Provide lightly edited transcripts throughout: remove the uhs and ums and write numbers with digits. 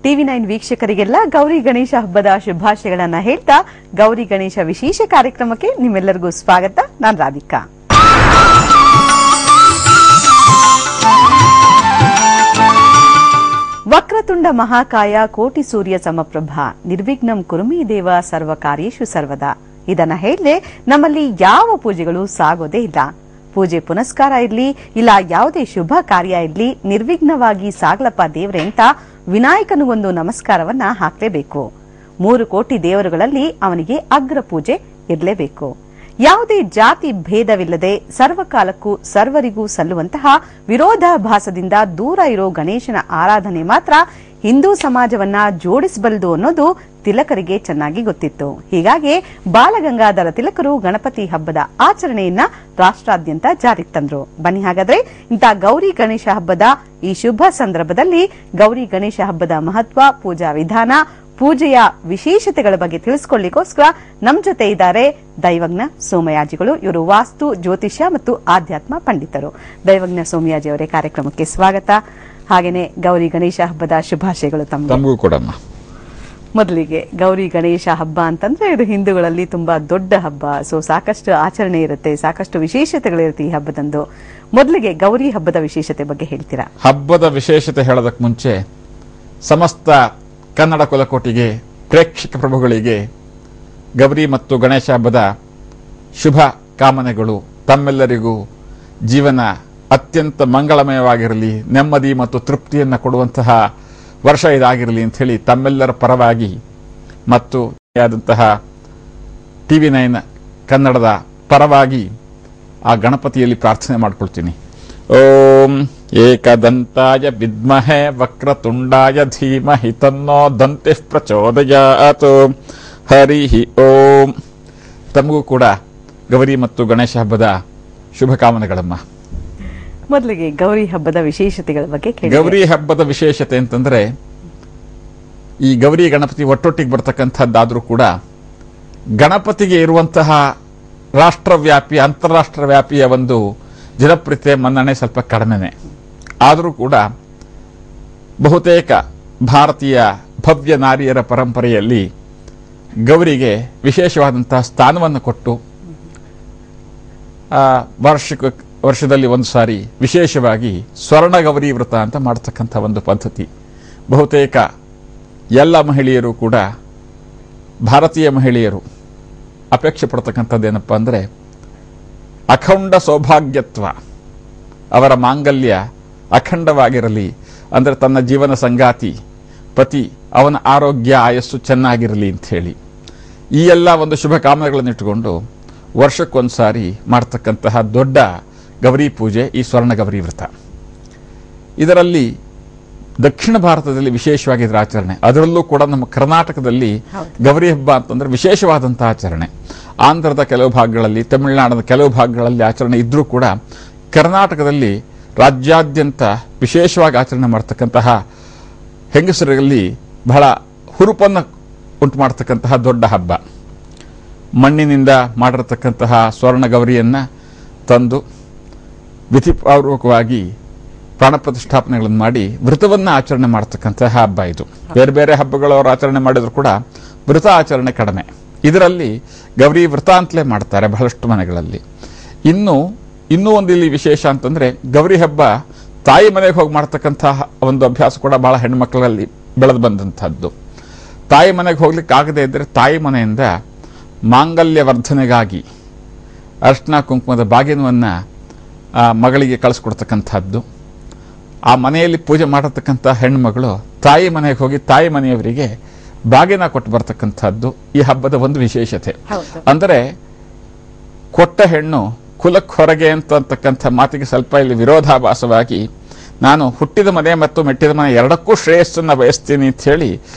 ಟಿವಿ9 ವೀಕ್ಷಕರಿಗೆಲ್ಲ ಗೌರಿ ಗಣೇಶ ಹಬ್ಬದ ಶುಭಾಶಯಗಳನ್ನು ಹೇಳ್ತಾ ಗೌರಿ ಗಣೇಶ ವಿಶೇಷ ಕಾರ್ಯಕ್ರಮಕ್ಕೆ ನಿಮ್ಮೆಲ್ಲರಿಗೂ ಸ್ವಾಗತ. ನಾನು ರಾಧಿಕಾ. ವಕ್ರತುಂಡ ಮಹಾಕಾಯ ಕೋಟಿ ಸೂರ್ಯ ಸಮಪ್ರಭಾ ನಿರ್ವಿಘ್ನಂ ಕುರುಮೇ ದೇವ ಸರ್ವಕಾರ್ಯೇಷು ಸರ್ವದಾ. ಇದನ್ನ ಹೇಳದೆ ನಮ್ಮಲ್ಲಿ ಯಾವ ಪೂಜೆಗಳು ಸಾಗೋದೇ ಇಲ್ಲ. ಪೂಜೆ ಪುನಸ್ಕಾರ ಇರ್ಲಿ ಇಲ್ಲ ಯಾವುದೇ ಶುಭ ಕಾರ್ಯ ಇರ್ಲಿ ನಿರ್ವಿಘ್ನವಾಗಿ ಸಾಗ್ಲಪ್ಪ ದೇವ್ರೆ ಅಂತ ವಿನಾಯಕನಿಗೊಂದು ನಮಸ್ಕಾರವನ್ನ ಹಾಕ್ಲೇಬೇಕು. 3 ಕೋಟಿ ದೇವರುಗಳಲ್ಲಿ ಅವನಿಗೆ ಅಗ್ರ ಪೂಜೆ ಇರಲೇಬೇಕು. ಯಾವುದೇ ಜಾತಿ ಭೇದವಿಲ್ಲದೆ ಸರ್ವಕಾಲಕ್ಕೂ ಸರ್ವರಿಗೂ ಸಲ್ಲುವಂತಹ ವಿರೋಧಾಭಾಸದಿಂದ ದೂರ ಇರೋ ಗಣೇಶನ ಆರಾಧನೆ ಮಾತ್ರ ಹಿಂದೂ ಸಮಾಜವನ್ನ ಜೋಡಿಸಬಲ್ಲದು ಅನ್ನೋದು ತಿಲಕರಿಗೆ ಚೆನ್ನಾಗಿ ಗೊತ್ತಿತ್ತು. ಹೀಗಾಗಿ ಬಾಲಗಂಗಾಧರ ತಿಲಕರು ಗಣಪತಿ ಹಬ್ಬದ ಆಚರಣೆಯನ್ನ ರಾಷ್ಟ್ರಾದ್ಯಂತ ಜಾರಿಗೆ ತಂದ್ರು. ಬನ್ನಿ ಹಾಗಾದ್ರೆ ಇಂಥ ಗೌರಿ ಗಣೇಶ ಹಬ್ಬದ ಈ ಶುಭ ಸಂದರ್ಭದಲ್ಲಿ ಗೌರಿ ಗಣೇಶ ಹಬ್ಬದ ಮಹತ್ವ, ಪೂಜಾ ವಿಧಾನ, ಪೂಜೆಯ ವಿಶೇಷತೆಗಳ ಬಗ್ಗೆ ತಿಳಿಸಿಕೊಳ್ಳಿಕ್ಕೋಸ್ಕರ ನಮ್ಮ ಜೊತೆ ಇದ್ದಾರೆ ದೈವಜ್ಞ ಸೋಮಯಾಜಿಗಳು. ಇವರು ವಾಸ್ತು, ಜ್ಯೋತಿಷ್ಯ ಮತ್ತು ಆಧ್ಯಾತ್ಮ ಪಂಡಿತರು. ದೈವಜ್ಞ ಸೋಮಯಾಜಿ ಅವರೇ, ಕಾರ್ಯಕ್ರಮಕ್ಕೆ ಸ್ವಾಗತ. ಹಾಗೇನೆ ಗೌರಿ ಗಣೇಶ ಹಬ್ಬದ ಶುಭಾಶಯಗಳು ತಮಗೂ ಕೂಡ. ಮೊದಲಿಗೆ ಗೌರಿ ಗಣೇಶ ಹಬ್ಬ ಅಂತಂದ್ರೆ ಇದು ಹಿಂದೂಗಳಲ್ಲಿ ತುಂಬಾ ದೊಡ್ಡ ಹಬ್ಬ. ಸೊ ಸಾಕಷ್ಟು ಆಚರಣೆ ಇರುತ್ತೆ, ಸಾಕಷ್ಟು ವಿಶೇಷತೆಗಳಿರುತ್ತೆ ಈ ಹಬ್ಬದಂದು. ಮೊದಲಿಗೆ ಗೌರಿ ಹಬ್ಬದ ವಿಶೇಷತೆ ಬಗ್ಗೆ ಹೇಳ್ತೀರಾ? ಹಬ್ಬದ ವಿಶೇಷತೆ ಹೇಳೋದಕ್ಕೆ ಮುಂಚೆ ಸಮಸ್ತ ಕನ್ನಡ ಕುಲಕೋಟಿಗೆ, ಪ್ರೇಕ್ಷಕ ಪ್ರಭುಗಳಿಗೆ ಗೌರಿ ಮತ್ತು ಗಣೇಶ ಹಬ್ಬದ ಶುಭ ಕಾಮನೆಗಳು. ತಮ್ಮೆಲ್ಲರಿಗೂ ಜೀವನ ಅತ್ಯಂತ ಮಂಗಳಮಯವಾಗಿರಲಿ, ನೆಮ್ಮದಿ ಮತ್ತು ತೃಪ್ತಿಯನ್ನು ಕೊಡುವಂತಹ ವರ್ಷ ಇದಾಗಿರಲಿ ಅಂತ ಹೇಳಿ ತಮ್ಮೆಲ್ಲರ ಪರವಾಗಿ ಮತ್ತು ಆದಂತಹ ಟಿವಿ9 ಕನ್ನಡದ ಪರವಾಗಿ ಆ ಗಣಪತಿಯಲ್ಲಿ ಪ್ರಾರ್ಥನೆ ಮಾಡಿಕೊಳ್ತೀನಿ. ಓಂ ಏಕದಂತಾಯ ವಿದ್ಮಹೇ ವಕ್ರತುಂಡಾಯ ಧೀಮಹಿ ತನ್ನೋ ದಂತಿಃ ಪ್ರಚೋದಯಾತ್. ಹರಿ ಓಂ. ತಮಗೂ ಕೂಡ ಗೌರಿ ಮತ್ತು ಗಣೇಶ ಹಬ್ಬದ ಶುಭಕಾಮನೆಗಳಮ್ಮ. ಮೊದಲಿಗೆ ಗೌರಿ ಹಬ್ಬದ ವಿಶೇಷತೆಗಳ ಬಗ್ಗೆ. ಗೌರಿ ಹಬ್ಬದ ವಿಶೇಷತೆ ಅಂತಂದ್ರೆ ಈ ಗೌರಿ ಗಣಪತಿ ಒಟ್ಟೊಟ್ಟಿಗೆ ಬರ್ತಕ್ಕಂಥದ್ದಾದ್ರೂ ಕೂಡ ಗಣಪತಿಗೆ ಇರುವಂತಹ ರಾಷ್ಟ್ರವ್ಯಾಪಿ, ಅಂತಾರಾಷ್ಟ್ರವ್ಯಾಪಿಯ ಒಂದು ಜನಪ್ರಿಯತೆ, ಮನ್ನಣೆ ಸ್ವಲ್ಪ ಕಡಿಮೆನೆ. ಆದರೂ ಕೂಡ ಬಹುತೇಕ ಭಾರತೀಯ ಭವ್ಯ ನಾರಿಯರ ಪರಂಪರೆಯಲ್ಲಿ ಗೌರಿಗೆ ವಿಶೇಷವಾದಂತಹ ಸ್ಥಾನವನ್ನು ಕೊಟ್ಟು ವರ್ಷದಲ್ಲಿ ಒಂದು ಸಾರಿ ವಿಶೇಷವಾಗಿ ಸ್ವರ್ಣ ಗೌರಿ ವ್ರತ ಅಂತ ಮಾಡತಕ್ಕಂಥ ಒಂದು ಪದ್ಧತಿ. ಬಹುತೇಕ ಎಲ್ಲ ಮಹಿಳೆಯರು ಕೂಡ, ಭಾರತೀಯ ಮಹಿಳೆಯರು ಅಪೇಕ್ಷೆ ಪಡ್ತಕ್ಕಂಥದ್ದೇನಪ್ಪ ಅಂದರೆ ಅಖಂಡ ಸೌಭಾಗ್ಯತ್ವ, ಅವರ ಮಾಂಗಲ್ಯ ಅಖಂಡವಾಗಿರಲಿ, ಅಂದರೆ ತನ್ನ ಜೀವನ ಸಂಗಾತಿ ಪತಿ ಅವನ ಆರೋಗ್ಯ ಆಯಸ್ಸು ಚೆನ್ನಾಗಿರಲಿ ಅಂತ ಹೇಳಿ ಈ ಎಲ್ಲ ಒಂದು ಶುಭ ಕಾಮನೆಗಳನ್ನು ಇಟ್ಟುಕೊಂಡು ವರ್ಷಕ್ಕೊಂದು ಸಾರಿ ಮಾಡ್ತಕ್ಕಂತಹ ದೊಡ್ಡ ಗೌರಿ ಪೂಜೆ ಈ ಸ್ವರ್ಣ ಗೌರಿ ವ್ರತ. ಇದರಲ್ಲಿ ದಕ್ಷಿಣ ಭಾರತದಲ್ಲಿ ವಿಶೇಷವಾಗಿ ಇದರ ಆಚರಣೆ, ಅದರಲ್ಲೂ ಕೂಡ ನಮ್ಮ ಕರ್ನಾಟಕದಲ್ಲಿ ಗೌರಿ ಹಬ್ಬ ಅಂತಂದ್ರೆ ವಿಶೇಷವಾದಂತಹ ಆಚರಣೆ. ಆಂಧ್ರದ ಕೆಲವು ಭಾಗಗಳಲ್ಲಿ, ತಮಿಳುನಾಡಿನ ಕೆಲವು ಭಾಗಗಳಲ್ಲಿ ಆಚರಣೆ ಇದ್ರೂ ಕೂಡ ಕರ್ನಾಟಕದಲ್ಲಿ ರಾಜ್ಯಾದ್ಯಂತ ವಿಶೇಷವಾಗಿ ಆಚರಣೆ ಮಾಡತಕ್ಕಂತಹ ಹೆಂಗಸರಲ್ಲಿ ಬಹಳ ಹುರುಪನ್ನು ಉಂಟು ಮಾಡತಕ್ಕಂತಹ ದೊಡ್ಡ ಹಬ್ಬ. ಮಣ್ಣಿನಿಂದ ಮಾಡಿರತಕ್ಕಂತಹ ಸ್ವರ್ಣ ಗೌರಿಯನ್ನ ತಂದು ವಿಧಿಪೂರ್ವಕವಾಗಿ ಪ್ರಾಣ ಪ್ರತಿಷ್ಠಾಪನೆಗಳನ್ನು ಮಾಡಿ ವ್ರತವನ್ನ ಆಚರಣೆ ಮಾಡತಕ್ಕಂತಹ ಹಬ್ಬ ಇದು. ಬೇರೆ ಬೇರೆ ಹಬ್ಬಗಳವರು ಆಚರಣೆ ಮಾಡಿದ್ರು ಕೂಡ ವ್ರತ ಆಚರಣೆ ಕಡಿಮೆ. ಇದರಲ್ಲಿ ಗೌರಿ ವ್ರತ ಅಂತಲೇ ಮಾಡ್ತಾರೆ ಬಹಳಷ್ಟು ಮನೆಗಳಲ್ಲಿ. ಇನ್ನೂ ಒಂದು ಇಲ್ಲಿ ವಿಶೇಷ ಅಂತಂದ್ರೆ ಗೌರಿ ಹಬ್ಬ ತಾಯಿ ಮನೆಗೆ ಹೋಗಿ ಮಾಡ್ತಕ್ಕಂತಹ ಒಂದು ಅಭ್ಯಾಸ ಕೂಡ ಬಹಳ ಹೆಣ್ಮಕ್ಳಲ್ಲಿ ಬೆಳೆದು ಬಂದಂತಹದ್ದು. ತಾಯಿ ಮನೆಗೆ ಹೋಗ್ಲಿಕ್ಕೆ ಆಗದೆ ಇದ್ರೆ ತಾಯಿ ಮನೆಯಿಂದ ಮಾಂಗಲ್ಯ ವರ್ಧನೆಗಾಗಿ ಅರ್ಶಿನ ಕುಂಕುಮದ ಬಾಗಿನವನ್ನ ಮಗಳಿಗೆ ಕಳಿಸ್ಕೊಡ್ತಕ್ಕಂಥದ್ದು. ಆ ಮನೆಯಲ್ಲಿ ಪೂಜೆ ಮಾಡತಕ್ಕಂಥ ಹೆಣ್ಮಗಳು ತಾಯಿ ಮನೆಗೆ ಹೋಗಿ ತಾಯಿ ಮನೆಯವರಿಗೆ ಬಾಗಿನ ಕೊಟ್ಟು ಬರ್ತಕ್ಕಂಥದ್ದು ಈ ಹಬ್ಬದ ಒಂದು ವಿಶೇಷತೆ. ಅಂದರೆ ಕೊಟ್ಟ ಹೆಣ್ಣು ಕುಲಕ್ಕೆ ಹೊರಗೆ ಅಂತಕ್ಕಂಥ ಮಾತಿಗೆ ಸ್ವಲ್ಪ ಇಲ್ಲಿ ವಿರೋಧಾಭಾಸವಾಗಿ ನಾನು ಹುಟ್ಟಿದ ಮನೆ ಮತ್ತು ಮೆಟ್ಟಿದ ಮನೆ ಎರಡಕ್ಕೂ ಶ್ರೇಯಸ್ಸನ್ನು ಬಯಸ್ತೀನಿ ಅಂತ ಹೇಳಿ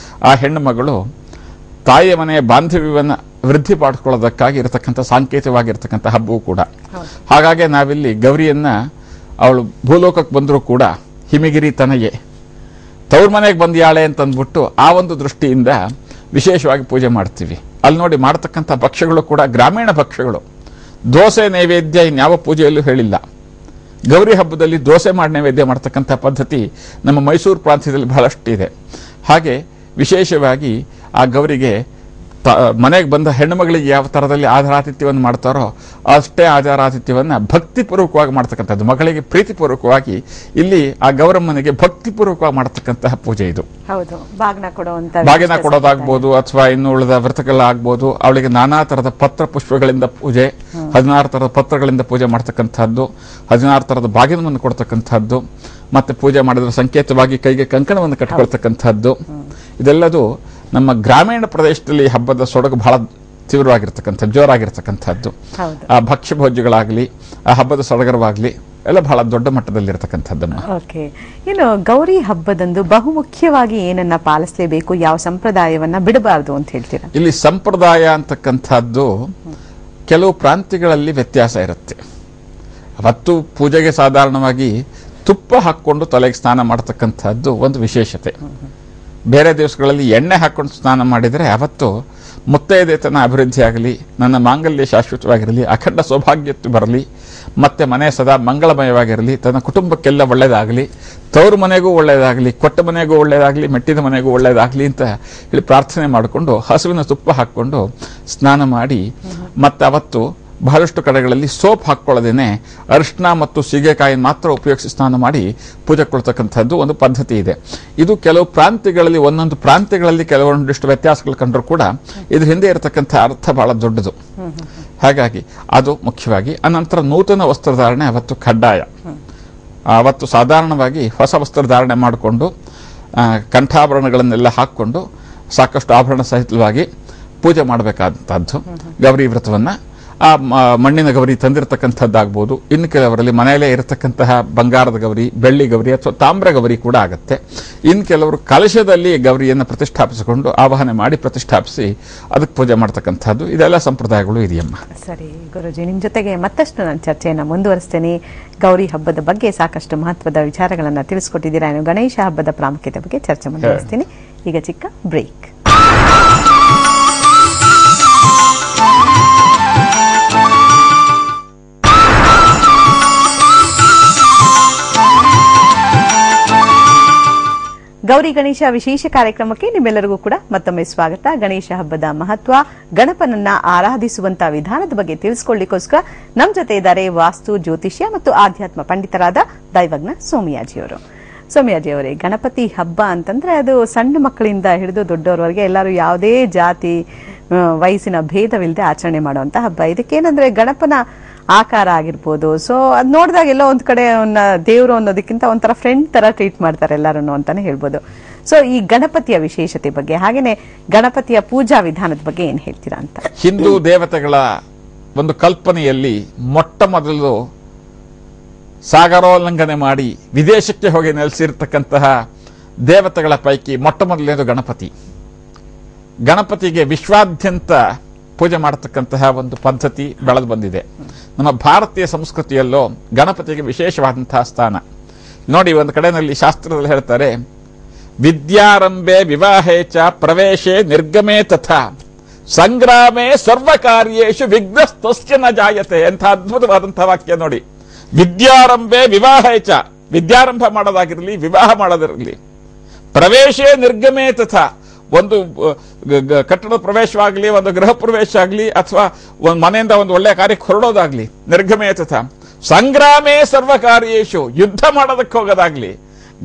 ಆ ಹೆಣ್ಣು ಮಗಳು ತಾಯಿಯ ಮನೆಯ ಬಾಂಧವ್ಯವನ್ನು ವೃದ್ಧಿ ಮಾಡಿಕೊಳ್ಳೋದಕ್ಕಾಗಿ ಇರತಕ್ಕಂಥ ಸಾಂಕೇತಿಕವಾಗಿರ್ತಕ್ಕಂಥ ಹಬ್ಬವೂ ಕೂಡ. ಹಾಗಾಗಿ ನಾವಿಲ್ಲಿ ಗೌರಿಯನ್ನ ಅವಳು ಭೂಲೋಕಕ್ಕೆ ಬಂದರೂ ಕೂಡ ಹಿಮಗಿರಿ ತನಗೆ ತವ್ರ ಮನೆಗೆ ಬಂದ್ಯಾಳೆ ಅಂತಂದ್ಬಿಟ್ಟು ಆ ಒಂದು ದೃಷ್ಟಿಯಿಂದ ವಿಶೇಷವಾಗಿ ಪೂಜೆ ಮಾಡ್ತೀವಿ. ಅಲ್ಲಿ ನೋಡಿ ಮಾಡತಕ್ಕಂಥ ಭಕ್ಷ್ಯಗಳು ಕೂಡ ಗ್ರಾಮೀಣ ಭಕ್ಷ್ಯಗಳು. ದೋಸೆ ನೈವೇದ್ಯ ಇನ್ಯಾವ ಪೂಜೆಯಲ್ಲೂ ಹೇಳಿಲ್ಲ. ಗೌರಿ ಹಬ್ಬದಲ್ಲಿ ದೋಸೆ ಮಾಡಿ ನೈವೇದ್ಯ ಮಾಡ್ತಕ್ಕಂಥ ಪದ್ಧತಿ ನಮ್ಮ ಮೈಸೂರು ಪ್ರಾಂತ್ಯದಲ್ಲಿ ಬಹಳಷ್ಟು ಇದೆ. ಹಾಗೆ ವಿಶೇಷವಾಗಿ ಆ ಗೌರಿಗೆ ಮನೆಗೆ ಬಂದ ಹೆಣ್ಣು ಮಗಳಿಗೆ ಯಾವ ತರದಲ್ಲಿ ಆಧಾರಾತಿಥ್ಯವನ್ನು ಮಾಡ್ತಾರೋ ಅಷ್ಟೇ ಆಧಾರಾತಿಥ್ಯವನ್ನ ಭಕ್ತಿಪೂರ್ವಕವಾಗಿ ಮಾಡ್ತಕ್ಕಂಥದ್ದು. ಮಗಳಿಗೆ ಪ್ರೀತಿಪೂರ್ವಕವಾಗಿ ಇಲ್ಲಿ ಆ ಗೌರಮ್ಮನಿಗೆ ಭಕ್ತಿಪೂರ್ವಕವಾಗಿ ಮಾಡತಕ್ಕಂತಹ ಪೂಜೆ ಇದು. ಬಾಗಿನ ಕೊಡೋದಾಗ್ಬೋದು ಅಥವಾ ಇನ್ನು ಉಳಿದ ವ್ರತಗಳಾಗ್ಬೋದು. ಅವಳಿಗೆ ನಾನಾ ತರದ ಪತ್ರ ಪುಷ್ಪಗಳಿಂದ ಪೂಜೆ, 16 ತರದ ಪತ್ರಗಳಿಂದ ಪೂಜೆ ಮಾಡ್ತಕ್ಕಂಥದ್ದು, 16 ತರದ ಬಾಗಿನವನ್ನು ಕೊಡ್ತಕ್ಕಂಥದ್ದು, ಮತ್ತೆ ಪೂಜೆ ಮಾಡಿದ್ರೆ ಸಂಕೇತವಾಗಿ ಕೈಗೆ ಕಂಕಣವನ್ನು ಕಟ್ಟಿಕೊಳ್ತಕ್ಕಂಥದ್ದು. ಇದೆಲ್ಲದು ನಮ್ಮ ಗ್ರಾಮೀಣ ಪ್ರದೇಶದಲ್ಲಿ ಹಬ್ಬದ ಸೊಡಗು ಬಹಳ ತೀವ್ರವಾಗಿರ್ತಕ್ಕಂಥ ಜೋರಾಗಿರ್ತಕ್ಕಂಥದ್ದು. ಆ ಭಕ್ಷ್ಯ ಭೋಜ್ಯಗಳಾಗ್ಲಿ, ಆ ಹಬ್ಬದ ಸಡಗರವಾಗ್ಲಿ ಎಲ್ಲ ಬಹಳ ದೊಡ್ಡ ಮಟ್ಟದಲ್ಲಿ ಇರತಕ್ಕಂಥದ್ದನ್ನು. ಓಕೆ, ಇನ್ನು ಗೌರಿ ಹಬ್ಬದಂದು ಬಹುಮುಖ್ಯವಾಗಿ ಏನನ್ನ ಪಾಲಿಸಲೇಬೇಕು, ಯಾವ ಸಂಪ್ರದಾಯವನ್ನ ಬಿಡಬಾರದು ಅಂತ ಹೇಳ್ತೀರಾ? ಇಲ್ಲಿ ಸಂಪ್ರದಾಯ ಅಂತಕ್ಕಂಥದ್ದು ಕೆಲವು ಪ್ರಾಂತ್ಯಗಳಲ್ಲಿ ವ್ಯತ್ಯಾಸ ಇರುತ್ತೆ. ಅವತ್ತು ಪೂಜೆಗೆ ಸಾಧಾರಣವಾಗಿ ತುಪ್ಪ ಹಾಕೊಂಡು ತಲೆಗೆ ಸ್ನಾನ ಮಾಡತಕ್ಕಂಥದ್ದು ಒಂದು ವಿಶೇಷತೆ. ಬೇರೆ ದಿವಸಗಳಲ್ಲಿ ಎಣ್ಣೆ ಹಾಕೊಂಡು ಸ್ನಾನ ಮಾಡಿದರೆ ಅವತ್ತು ಮುತ್ತೈದೆತನ ಅಭಿವೃದ್ಧಿ ಆಗಲಿ, ನನ್ನ ಮಾಂಗಲ್ಯ ಶಾಶ್ವತವಾಗಿರಲಿ, ಅಖಂಡ ಸೌಭಾಗ್ಯತ್ತು ಬರಲಿ, ಮತ್ತೆ ಮನೆ ಸದಾ ಮಂಗಳಮಯವಾಗಿರಲಿ, ತನ್ನ ಕುಟುಂಬಕ್ಕೆಲ್ಲ ಒಳ್ಳೆಯದಾಗಲಿ, ತವರು ಮನೆಗೂ ಒಳ್ಳೆಯದಾಗಲಿ, ಕೊಟ್ಟ ಮನೆಗೂ ಒಳ್ಳೆಯದಾಗಲಿ, ಮೆಟ್ಟಿದ ಮನೆಗೂ ಒಳ್ಳೆಯದಾಗಲಿ ಅಂತ ಹೇಳಿ ಪ್ರಾರ್ಥನೆ ಮಾಡಿಕೊಂಡು ಹಸುವಿನ ತುಪ್ಪ ಹಾಕ್ಕೊಂಡು ಸ್ನಾನ ಮಾಡಿ, ಮತ್ತೆ ಅವತ್ತು ಬಹಳಷ್ಟು ಕಡೆಗಳಲ್ಲಿ ಸೋಪ್ ಹಾಕೊಳ್ಳದೇನೆ ಅರಿಶಿನ ಮತ್ತು ಸೀಗೆಕಾಯಿನ ಮಾತ್ರ ಉಪಯೋಗಿಸಿ ಸ್ನಾನ ಮಾಡಿ ಪೂಜೆ ಕೊಡ್ತಕ್ಕಂಥದ್ದು ಒಂದು ಪದ್ಧತಿ ಇದೆ. ಇದು ಕೆಲವು ಪ್ರಾಂತ್ಯಗಳಲ್ಲಿ, ಒಂದೊಂದು ಪ್ರಾಂತ್ಯಗಳಲ್ಲಿ ಕೆಲವೊಂದಿಷ್ಟು ವ್ಯತ್ಯಾಸಗಳು ಕಂಡ್ರೂ ಕೂಡ ಇದ್ರ ಹಿಂದೆ ಇರತಕ್ಕಂಥ ಅರ್ಥ ಬಹಳ ದೊಡ್ಡದು. ಹಾಗಾಗಿ ಅದು ಮುಖ್ಯವಾಗಿ. ಅನಂತರ ನೂತನ ವಸ್ತ್ರಧಾರಣೆ ಅವತ್ತು ಕಡ್ಡಾಯ. ಅವತ್ತು ಸಾಧಾರಣವಾಗಿ ಹೊಸ ವಸ್ತ್ರಧಾರಣೆ ಮಾಡಿಕೊಂಡು ಕಂಠಾಭರಣಗಳನ್ನೆಲ್ಲ ಹಾಕ್ಕೊಂಡು ಸಾಕಷ್ಟು ಆಭರಣ ಸಹಿತವಾಗಿ ಪೂಜೆ ಮಾಡಬೇಕಾದಂಥದ್ದು ಗೌರಿ ವ್ರತವನ್ನ. ಆ ಮಣ್ಣಿನ ಗೌರಿ ತಂದಿರತಕ್ಕಂಥದ್ದಾಗ್ಬೋದು, ಇನ್ನು ಕೆಲವರಲ್ಲಿ ಮನೆಯಲ್ಲೇ ಇರತಕ್ಕಂತಹ ಬಂಗಾರದ ಗೌರಿ, ಬೆಳ್ಳಿ ಗೌರಿ ಅಥವಾ ತಾಮ್ರ ಗೌರಿ ಕೂಡ ಆಗುತ್ತೆ. ಇನ್ನು ಕೆಲವರು ಕಲಶದಲ್ಲಿ ಗೌರಿಯನ್ನು ಪ್ರತಿಷ್ಠಾಪಿಸಿಕೊಂಡು ಆವಾಹನೆ ಮಾಡಿ ಪ್ರತಿಷ್ಠಾಪಿಸಿ ಅದಕ್ಕೆ ಪೂಜೆ ಮಾಡ್ತಕ್ಕಂಥದ್ದು. ಇದೆಲ್ಲ ಸಂಪ್ರದಾಯಗಳು ಇದೆಯಮ್ಮ. ಸರಿ ಗುರುಜಿ, ನಿಮ್ ಜೊತೆಗೆ ಮತ್ತಷ್ಟು ನಾನು ಚರ್ಚೆಯನ್ನು ಮುಂದುವರಿಸ್ತೇನೆ. ಗೌರಿ ಹಬ್ಬದ ಬಗ್ಗೆ ಸಾಕಷ್ಟು ಮಹತ್ವದ ವಿಚಾರಗಳನ್ನ ತಿಳಿಸ್ಕೊಟ್ಟಿದ್ದೀರಾ. ನಾನು ಗಣೇಶ ಹಬ್ಬದ ಪ್ರಾಮುಖ್ಯತೆ ಬಗ್ಗೆ ಚರ್ಚೆ ಮುಂದುವರಿಸ್ತೀನಿ. ಈಗ ಚಿಕ್ಕ ಬ್ರೇಕ್. ಗೌರಿ ಗಣೇಶ ವಿಶೇಷ ಕಾರ್ಯಕ್ರಮಕ್ಕೆ ನಿಮ್ಮೆಲ್ಲರಿಗೂ ಕೂಡ ಮತ್ತೊಮ್ಮೆ ಸ್ವಾಗತ. ಗಣೇಶ ಹಬ್ಬದ ಮಹತ್ವ, ಗಣಪನನ್ನ ಆರಾಧಿಸುವಂತ ವಿಧಾನದ ಬಗ್ಗೆ ತಿಳಿಸಿಕೊಳ್ಳಿಕ್ಕೋಸ್ಕರ ನಮ್ಮ ಜೊತೆ ಇದ್ದಾರೆ ವಾಸ್ತು, ಜ್ಯೋತಿಷ್ಯ ಮತ್ತು ಆಧ್ಯಾತ್ಮ ಪಂಡಿತರಾದ ದೈವಜ್ಞ ಸೋಮಯಾಜಿಯವರು. ಸೋಮಯಾಜಿಯವರೇ, ಗಣಪತಿ ಹಬ್ಬ ಅಂತಂದ್ರೆ ಅದು ಸಣ್ಣ ಮಕ್ಕಳಿಂದ ಹಿಡಿದು ದೊಡ್ಡವರವರೆಗೆ ಎಲ್ಲರೂ ಯಾವುದೇ ಜಾತಿ ವಯಸ್ಸಿನ ಭೇದವಿಲ್ಲದೆ ಆಚರಣೆ ಮಾಡುವಂತ ಹಬ್ಬ. ಇದಕ್ಕೇನಂದ್ರೆ ಗಣಪನ ಆಕಾರ ಆಗಿರ್ಬೋದು. ಸೊ ಅದ್ ನೋಡಿದಾಗ ಎಲ್ಲೋ ಒಂದ್ ಕಡೆ ದೇವರು ಅನ್ನೋದಕ್ಕಿಂತ ಒಂಥರ ಫ್ರೆಂಡ್ ತರ ಟ್ರೀಟ್ ಮಾಡ್ತಾರೆ ಎಲ್ಲರೂ ಅಂತಾನೆ ಹೇಳ್ಬೋದು. ಸೊ ಈ ಗಣಪತಿಯ ವಿಶೇಷತೆ ಬಗ್ಗೆ, ಹಾಗೇನೆ ಗಣಪತಿಯ ಪೂಜಾ ವಿಧಾನದ ಬಗ್ಗೆ ಏನ್ ಹೇಳ್ತೀರಾ ಅಂತ? ಹಿಂದೂ ದೇವತೆಗಳ ಒಂದು ಕಲ್ಪನೆಯಲ್ಲಿ ಮೊಟ್ಟ ಮೊದಲು ಸಾಗರೋಲ್ಲಂಘನೆ ಮಾಡಿ ವಿದೇಶಕ್ಕೆ ಹೋಗಿ ನೆಲೆಸಿರ್ತಕ್ಕಂತಹ ದೇವತೆಗಳ ಪೈಕಿ ಮೊಟ್ಟ ಮೊದಲನೇದು ಗಣಪತಿ. ಗಣಪತಿಗೆ ವಿಶ್ವಾದ್ಯಂತ ಪೂಜೆ ಮಾಡತಕ್ಕಂತಹ ಒಂದು ಪದ್ಧತಿ ಬೆಳೆದು ಬಂದಿದೆ. ನಮ್ಮ ಭಾರತೀಯ ಸಂಸ್ಕೃತಿಯಲ್ಲೂ ಗಣಪತಿಗೆ ವಿಶೇಷವಾದಂತಹ ಸ್ಥಾನ ನೋಡಿ. ಒಂದು ಕಡೆಯಲ್ಲಿ ಶಾಸ್ತ್ರದಲ್ಲಿ ಹೇಳ್ತಾರೆ, ವಿದ್ಯಾರಂಭೆ ವಿವಾಹೇ ಚ ಪ್ರವೇಶೆ ನಿರ್ಗಮೇ ತಥಾ ಸಂಗ್ರಾಮೇ ಸರ್ವಕಾರ್ಯೇಷು ವಿಘ್ನಸ್ತಸ್ಯ ನ ಜಾಯತೆ. ಎಂಥ ಅದ್ಭುತವಾದಂತಹ ವಾಕ್ಯ ನೋಡಿ. ವಿದ್ಯಾರಂಭೆ ವಿವಾಹೇ ಚ, ವಿದ್ಯಾರಂಭ ಮಾಡೋದಾಗಿರಲಿ, ವಿವಾಹ ಮಾಡೋದಿರಲಿ, ಪ್ರವೇಶೇ ನಿರ್ಗಮೇ ತಥಾ, ಒಂದು ಕಟ್ಟಡ ಪ್ರವೇಶವಾಗಲಿ, ಒಂದು ಗೃಹ ಪ್ರವೇಶ ಆಗಲಿ, ಅಥವಾ ಒಂದು ಮನೆಯಿಂದ ಒಂದು ಒಳ್ಳೆಯ ಕಾರ್ಯಕ್ಕೆ ಹೊರಡೋದಾಗ್ಲಿ, ನಿರ್ಗಮೇ ತಥಾ ಸಂಗ್ರಾಮೇ ಸರ್ವಕಾರ್ಯೇಷು, ಯುದ್ಧ ಮಾಡೋದಕ್ಕೆ ಹೋಗೋದಾಗ್ಲಿ,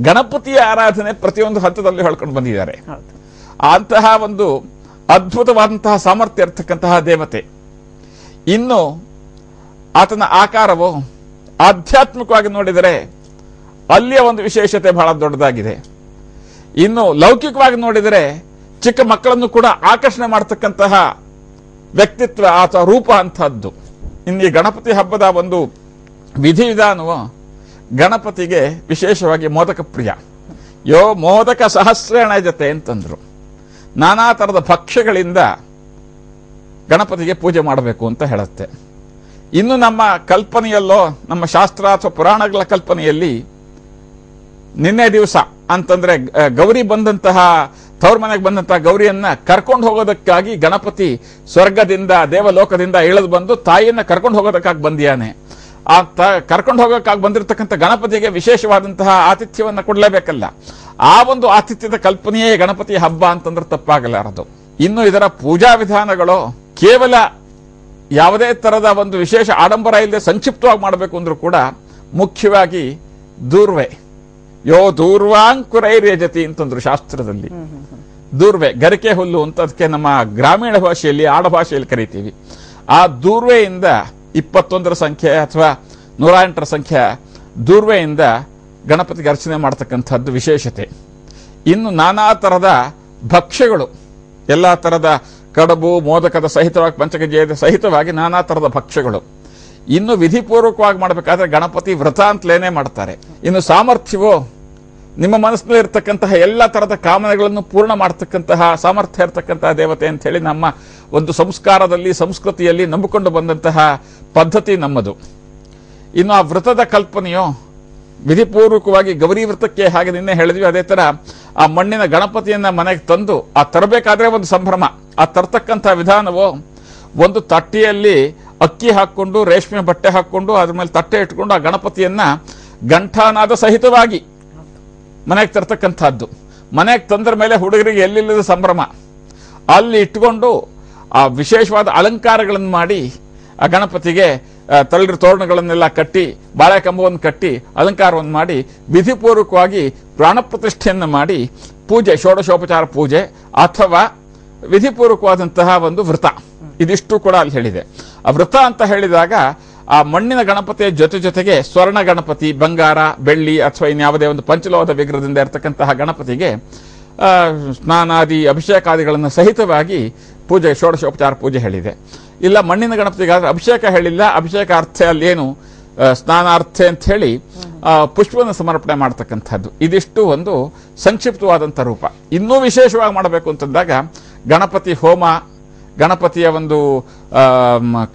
ಗಣಪತಿಯ ಆರಾಧನೆ ಪ್ರತಿಯೊಂದು ಹಂತದಲ್ಲಿ ಹೇಳ್ಕೊಂಡು ಬಂದಿದ್ದಾರೆ. ಅಂತಹ ಒಂದು ಅದ್ಭುತವಾದಂತಹ ಸಾಮರ್ಥ್ಯ ಇರತಕ್ಕಂತಹ ದೇವತೆ. ಇನ್ನು ಆತನ ಆಕಾರವು ಆಧ್ಯಾತ್ಮಿಕವಾಗಿ ನೋಡಿದರೆ ಅಲ್ಲಿಯ ಒಂದು ವಿಶೇಷತೆ ಬಹಳ ದೊಡ್ಡದಾಗಿದೆ. ಇನ್ನು ಲೌಕಿಕವಾಗಿ ನೋಡಿದರೆ ಚಿಕ್ಕ ಮಕ್ಕಳನ್ನು ಕೂಡ ಆಕರ್ಷಣೆ ಮಾಡತಕ್ಕಂತಹ ವ್ಯಕ್ತಿತ್ವ ಅಥವಾ ರೂಪ ಅಂತಹದ್ದು. ಇನ್ನು ಈ ಗಣಪತಿ ಹಬ್ಬದ ಒಂದು ವಿಧಿವಿಧಾನವು ಗಣಪತಿಗೆ ವಿಶೇಷವಾಗಿ ಮೋದಕ ಪ್ರಿಯ. ಯೋ ಮೋದಕ ಸಹಸ್ರೇಣ ಜತೆ ಅಂತಂದ್ರು. ನಾನಾ ತರದ ಭಕ್ಷ್ಯಗಳಿಂದ ಗಣಪತಿಗೆ ಪೂಜೆ ಮಾಡಬೇಕು ಅಂತ ಹೇಳುತ್ತೆ. ಇನ್ನು ನಮ್ಮ ಕಲ್ಪನೆಯಲ್ಲೋ, ನಮ್ಮ ಶಾಸ್ತ್ರ ಅಥವಾ ಪುರಾಣಗಳ ಕಲ್ಪನೆಯಲ್ಲಿ ನಿನ್ನೆ ದಿವಸ ಅಂತಂದ್ರೆ ಗೌರಿ ಬಂದಂತಹ, ತವ್ರ ಮನೆಗೆ ಬಂದಂತಹ ಗೌರಿಯನ್ನ ಕರ್ಕೊಂಡು ಹೋಗೋದಕ್ಕಾಗಿ ಗಣಪತಿ ಸ್ವರ್ಗದಿಂದ, ದೇವಲೋಕದಿಂದ ಇಳಿದು ಬಂದು ತಾಯಿಯನ್ನ ಕರ್ಕೊಂಡು ಹೋಗೋದಕ್ಕಾಗಿ ಬಂದಿಯಾನೆ. ಕರ್ಕೊಂಡು ಹೋಗೋಕ್ಕಾಗಿ ಬಂದಿರತಕ್ಕಂಥ ಗಣಪತಿಗೆ ವಿಶೇಷವಾದಂತಹ ಆತಿಥ್ಯವನ್ನ ಕೊಡಲೇಬೇಕಲ್ಲ. ಆ ಒಂದು ಆತಿಥ್ಯದ ಕಲ್ಪನೆಯೇ ಗಣಪತಿ ಹಬ್ಬ ಅಂತಂದ್ರೆ ತಪ್ಪಾಗಲಾರದು. ಇನ್ನು ಇದರ ಪೂಜಾ ವಿಧಾನಗಳು ಕೇವಲ ಯಾವುದೇ ತರದ ಒಂದು ವಿಶೇಷ ಆಡಂಬರ ಇಲ್ಲದೆ ಸಂಕ್ಷಿಪ್ತವಾಗಿ ಮಾಡಬೇಕು ಅಂದ್ರೂ ಕೂಡ ಮುಖ್ಯವಾಗಿ ದೂರ್ವೆ ಯೋ ದೂರ್ವಾಂಕುರೈರ್ಯಜತಿ ಅಂತಂದ್ರು ಶಾಸ್ತ್ರದಲ್ಲಿ. ದೂರ್ವೆ ಗರಿಕೆ ಹುಲ್ಲು ಅಂತ ಅದಕ್ಕೆ ನಮ್ಮ ಗ್ರಾಮೀಣ ಭಾಷೆಯಲ್ಲಿ ಆಡಭಾಷೆಯಲ್ಲಿ ಕರಿತೀವಿ. ಆ ದೂರ್ವೆಯಿಂದ 21ರ ಸಂಖ್ಯೆ ಅಥವಾ 108ರ ಸಂಖ್ಯೆ ದೂರ್ವೆಯಿಂದ ಗಣಪತಿಗೆ ಅರ್ಚನೆ ಮಾಡತಕ್ಕಂಥದ್ದು ವಿಶೇಷತೆ. ಇನ್ನು ನಾನಾ ತರದ ಭಕ್ಷ್ಯಗಳು, ಎಲ್ಲ ತರದ ಕಡಬು ಮೋದಕದ ಸಹಿತವಾಗಿ ಪಂಚಗಜ್ಜೆಯ ಸಹಿತವಾಗಿ ನಾನಾ ತರದ ಭಕ್ಷ್ಯಗಳು. ಇನ್ನು ವಿಧಿಪೂರ್ವಕವಾಗಿ ಮಾಡಬೇಕಾದ್ರೆ ಗಣಪತಿ ವ್ರತ ಅಂತಲೇನೆ ಮಾಡ್ತಾರೆ. ಇನ್ನು ಸಾಮರ್ಥ್ಯವೋ ನಿಮ್ಮ ಮನಸ್ಸಿನಲ್ಲಿ ಇರತಕ್ಕಂತಹ ಎಲ್ಲ ತರದ ಕಾಮನೆಗಳನ್ನು ಪೂರ್ಣ ಮಾಡತಕ್ಕಂತಹ ಸಾಮರ್ಥ್ಯ ಇರತಕ್ಕಂತಹ ದೇವತೆ ಅಂತ ಹೇಳಿ ನಮ್ಮ ಒಂದು ಸಂಸ್ಕಾರದಲ್ಲಿ ಸಂಸ್ಕೃತಿಯಲ್ಲಿ ನಂಬಿಕೊಂಡು ಬಂದಂತಹ ಪದ್ಧತಿ ನಮ್ಮದು. ಇನ್ನು ಆ ವ್ರತದ ಕಲ್ಪನೆಯೋ ವಿಧಿಪೂರ್ವಕವಾಗಿ ಗೌರಿ ವ್ರತಕ್ಕೆ ಹಾಗೆ ನಿನ್ನೆ ಹೇಳಿದ್ವಿ, ಅದೇ ತರ ಆ ಮಣ್ಣಿನ ಗಣಪತಿಯನ್ನ ಮನೆಗೆ ತಂದು ಆ ತರಬೇಕಾದ್ರೆ ಒಂದು ಸಂಭ್ರಮ. ಆ ತರ್ತಕ್ಕಂಥ ವಿಧಾನವೋ ಒಂದು ತಟ್ಟೆಯಲ್ಲಿ ಅಕ್ಕಿ ಹಾಕೊಂಡು ರೇಷ್ಮೆ ಬಟ್ಟೆ ಹಾಕೊಂಡು ಅದ್ರ ಮೇಲೆ ತಟ್ಟೆ ಇಟ್ಕೊಂಡು ಆ ಗಣಪತಿಯನ್ನ ಗಂಠಾನಾದ ಸಹಿತವಾಗಿ ಮನೆಗೆ ತರ್ತಕ್ಕಂಥದ್ದು. ಮನೆಗೆ ತಂದ್ರ ಮೇಲೆ ಹುಡುಗರಿಗೆ ಎಲ್ಲಿಲ್ಲದ ಸಂಭ್ರಮ. ಅಲ್ಲಿ ಇಟ್ಕೊಂಡು ಆ ವಿಶೇಷವಾದ ಅಲಂಕಾರಗಳನ್ನು ಮಾಡಿ ಆ ಗಣಪತಿಗೆ ತಳಿರು ತೋರಣಗಳನ್ನೆಲ್ಲ ಕಟ್ಟಿ ಬಾಳೆ ಕಂಬವನ್ನು ಕಟ್ಟಿ ಅಲಂಕಾರವನ್ನು ಮಾಡಿ ವಿಧಿಪೂರ್ವಕವಾಗಿ ಪ್ರಾಣ ಪ್ರತಿಷ್ಠೆಯನ್ನು ಮಾಡಿ ಪೂಜೆ, ಷೋಡಶೋಪಚಾರ ಪೂಜೆ ಅಥವಾ ವಿಧಿಪೂರ್ವಕವಾದಂತಹ ಒಂದು ವ್ರತ, ಇದಿಷ್ಟು ಕೂಡ ಅಲ್ಲಿ ಹೇಳಿದೆ. ಆ ವ್ರತ ಅಂತ ಹೇಳಿದಾಗ ಆ ಮಣ್ಣಿನ ಗಣಪತಿಯ ಜೊತೆಗೆ ಸ್ವರ್ಣ ಗಣಪತಿ, ಬಂಗಾರ, ಬೆಳ್ಳಿ ಅಥವಾ ಇನ್ಯಾವುದೇ ಒಂದು ಪಂಚಲೋಹದ ವಿಗ್ರಹದಿಂದ ಇರತಕ್ಕಂತಹ ಗಣಪತಿಗೆ ಸ್ನಾನಾದಿ ಅಭಿಷೇಕಾದಿಗಳನ್ನು ಸಹಿತವಾಗಿ ಪೂಜೆ, ಷೋಡಶೋಪಚಾರ ಪೂಜೆ ಹೇಳಿದೆ. ಇಲ್ಲ ಮಣ್ಣಿನ ಗಣಪತಿಗಾದ್ರೆ ಅಭಿಷೇಕ ಹೇಳಿಲ್ಲ, ಅಭಿಷೇಕಾರ್ಥ ಅಲ್ಲೇನು ಸ್ನಾನಾರ್ಥ ಅಂತ ಹೇಳಿ ಪುಷ್ಪವನ್ನು ಸಮರ್ಪಣೆ ಮಾಡತಕ್ಕಂಥದ್ದು. ಇದಿಷ್ಟು ಒಂದು ಸಂಕ್ಷಿಪ್ತವಾದಂಥ ರೂಪ. ಇನ್ನೂ ವಿಶೇಷವಾಗಿ ಮಾಡಬೇಕು ಅಂತಂದಾಗ ಗಣಪತಿ ಹೋಮ, ಗಣಪತಿಯ ಒಂದು